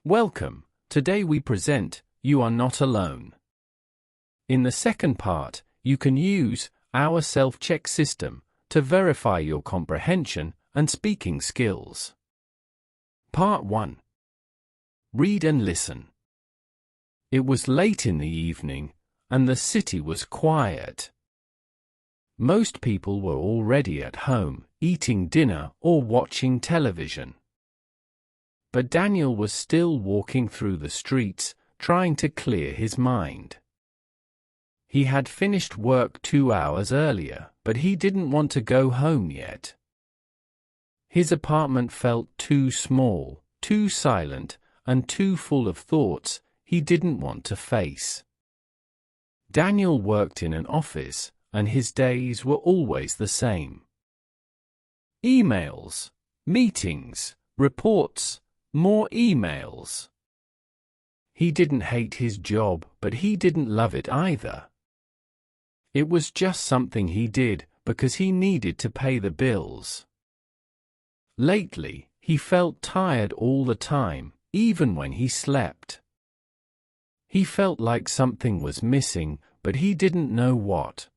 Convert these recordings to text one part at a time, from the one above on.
Welcome. Today we present You Are Not Alone. In the second part, you can use our self-check system to verify your comprehension and speaking skills. Part 1. Read and listen. It was late in the evening, and the city was quiet. Most people were already at home, eating dinner or watching television. But Daniel was still walking through the streets, trying to clear his mind. He had finished work 2 hours earlier, but he didn't want to go home yet. His apartment felt too small, too silent, and too full of thoughts he didn't want to face. Daniel worked in an office, and his days were always the same. Emails, meetings, reports, more emails. He didn't hate his job, but he didn't love it either. It was just something he did because he needed to pay the bills. Lately, he felt tired all the time, even when he slept. He felt like something was missing, but he didn't know what.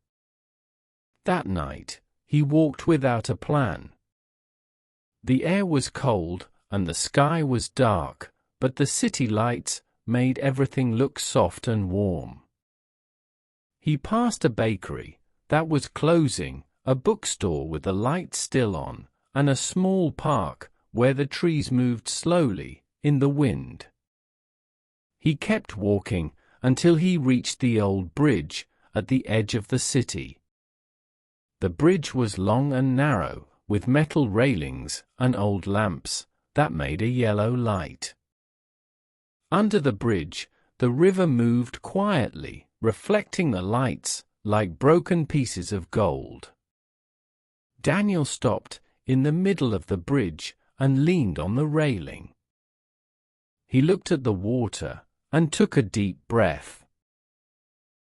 That night, he walked without a plan. The air was cold, and the sky was dark, but the city lights made everything look soft and warm. He passed a bakery that was closing, a bookstore with the lights still on, and a small park where the trees moved slowly in the wind. He kept walking until he reached the old bridge at the edge of the city. The bridge was long and narrow, with metal railings and old lamps that made a yellow light. Under the bridge, the river moved quietly, reflecting the lights like broken pieces of gold. Daniel stopped in the middle of the bridge and leaned on the railing. He looked at the water and took a deep breath.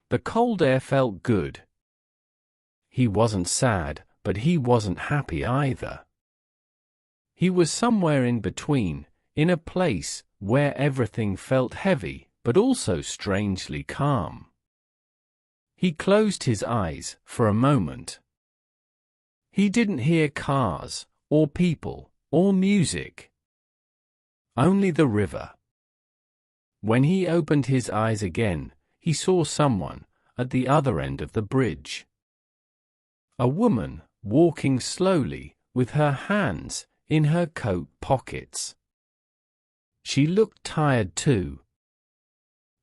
The cold air felt good. He wasn't sad, but he wasn't happy either. He was somewhere in between, in a place where everything felt heavy, but also strangely calm. He closed his eyes for a moment. He didn't hear cars, or people, or music. Only the river. When he opened his eyes again, he saw someone at the other end of the bridge. A woman, walking slowly, with her hands in her coat pockets. She looked tired too.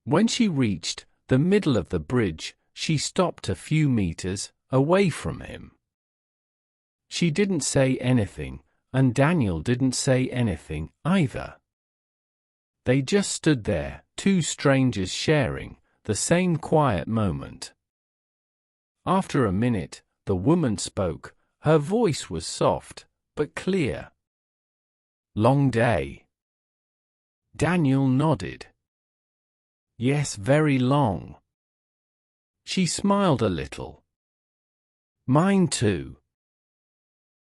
When she reached the middle of the bridge, she stopped a few meters away from him. She didn't say anything, and Daniel didn't say anything either. They just stood there, two strangers sharing the same quiet moment. After a minute, the woman spoke. Her voice was soft, but clear. "Long day?" Daniel nodded. "Yes, very long." She smiled a little. "Mine too."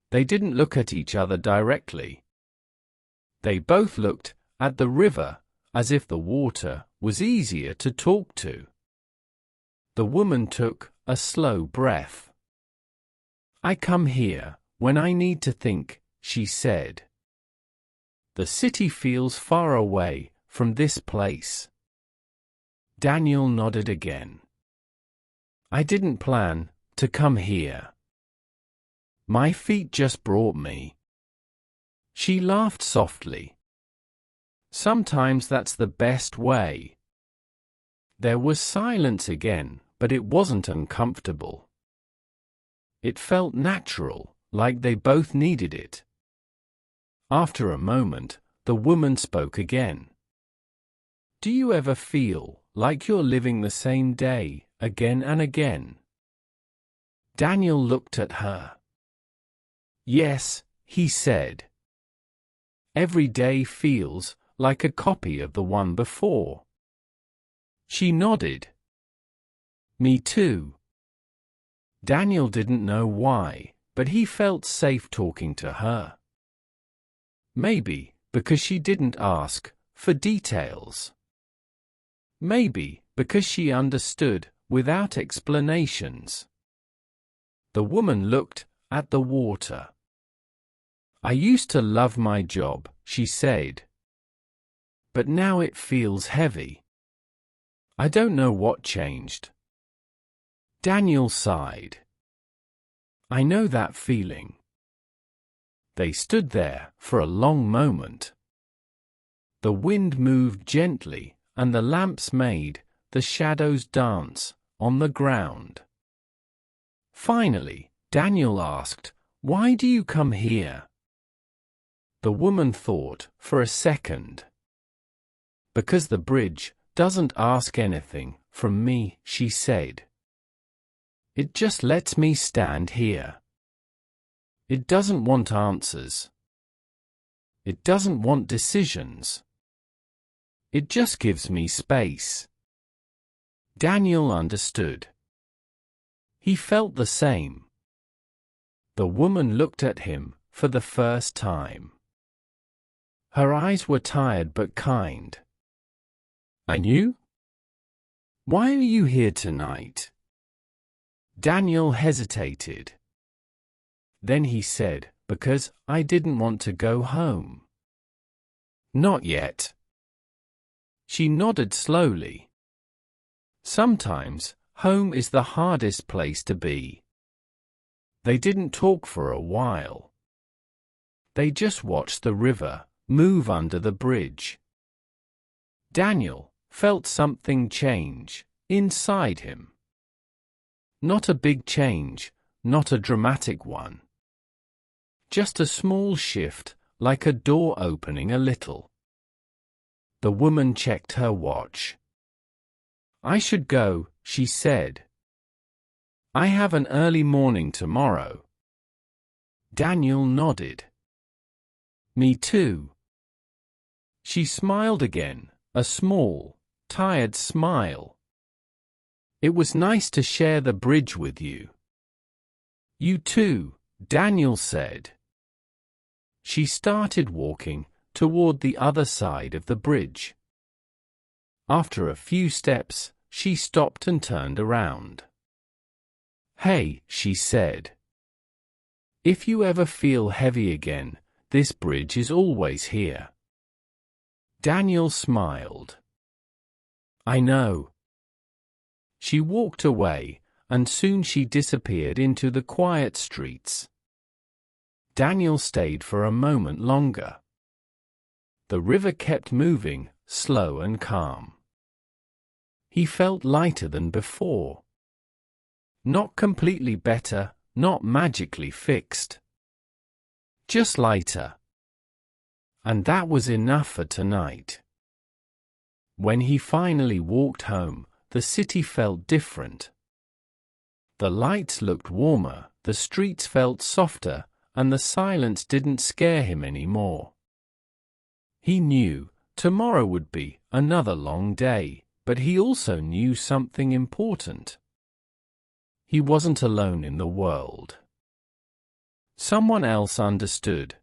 They didn't look at each other directly. They both looked at the river, as if the water was easier to talk to. The woman took a slow breath. "I come here when I need to think," she said. "The city feels far away from this place." Daniel nodded again. "I didn't plan to come here. My feet just brought me." She laughed softly. "Sometimes that's the best way." There was silence again, but it wasn't uncomfortable. It felt natural, like they both needed it. After a moment, the woman spoke again. "Do you ever feel like you're living the same day, again and again?" Daniel looked at her. "Yes," he said. "Every day feels like a copy of the one before." She nodded. "Me too." Daniel didn't know why, but he felt safe talking to her. Maybe because she didn't ask for details. Maybe because she understood, without explanations. The woman looked at the water. "I used to love my job," she said. "But now it feels heavy. I don't know what changed." Daniel sighed. "I know that feeling." They stood there for a long moment. The wind moved gently, and the lamps made the shadows dance on the ground. Finally, Daniel asked, "Why do you come here?" The woman thought for a second. "Because the bridge doesn't ask anything from me," she said. "It just lets me stand here. It doesn't want answers. It doesn't want decisions. It just gives me space." Daniel understood. He felt the same. The woman looked at him for the first time. Her eyes were tired but kind. "And you? Why are you here tonight?" Daniel hesitated. Then he said, "Because I didn't want to go home." "Not yet." She nodded slowly. Sometimes, home is the hardest place to be. They didn't talk for a while. They just watched the river move under the bridge. Daniel felt something change inside him. Not a big change, not a dramatic one. Just a small shift, like a door opening a little. The woman checked her watch. "I should go," she said. "I have an early morning tomorrow." Daniel nodded. "Me too." She smiled again, a small, tired smile. "It was nice to share the bridge with you." "You too," Daniel said. She started walking toward the other side of the bridge. After a few steps, she stopped and turned around. "Hey," she said. "If you ever feel heavy again, this bridge is always here." Daniel smiled. "I know." She walked away, and soon she disappeared into the quiet streets. Daniel stayed for a moment longer. The river kept moving, slow and calm. He felt lighter than before. Not completely better, not magically fixed. Just lighter. And that was enough for tonight. When he finally walked home, the city felt different. The lights looked warmer, the streets felt softer, and the silence didn't scare him anymore. He knew tomorrow would be another long day, but he also knew something important. He wasn't alone in the world. Someone else understood.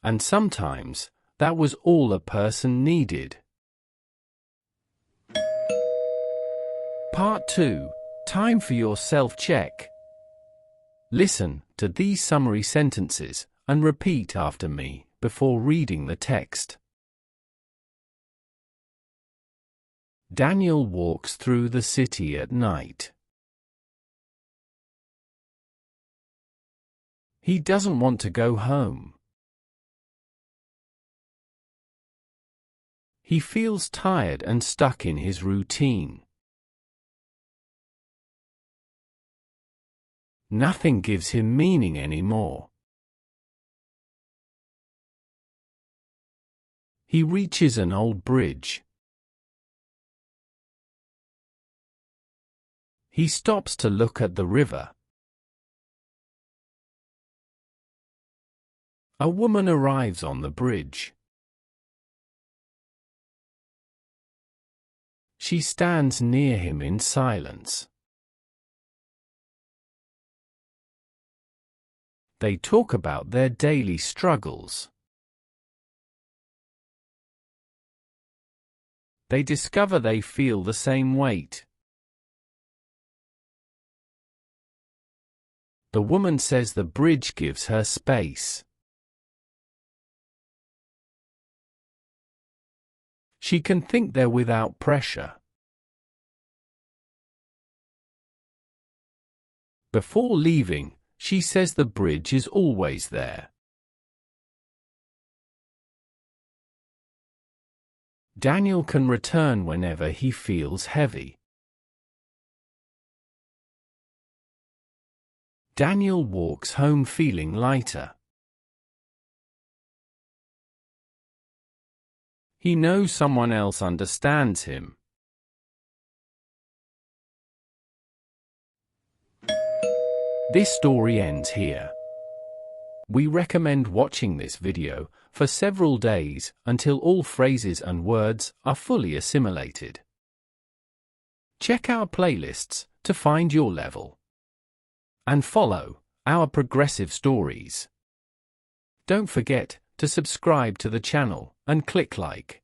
And sometimes, that was all a person needed. Part 2. Time for your self-check. Listen to these summary sentences and repeat after me before reading the text. Daniel walks through the city at night. He doesn't want to go home. He feels tired and stuck in his routine. Nothing gives him meaning anymore. He reaches an old bridge. He stops to look at the river. A woman arrives on the bridge. She stands near him in silence. They talk about their daily struggles. They discover they feel the same weight. The woman says the bridge gives her space. She can think there without pressure. Before leaving, she says the bridge is always there. Daniel can return whenever he feels heavy. Daniel walks home feeling lighter. He knows someone else understands him. This story ends here. We recommend watching this video for several days until all phrases and words are fully assimilated. Check our playlists to find your level. And follow our progressive stories. Don't forget to subscribe to the channel and click like.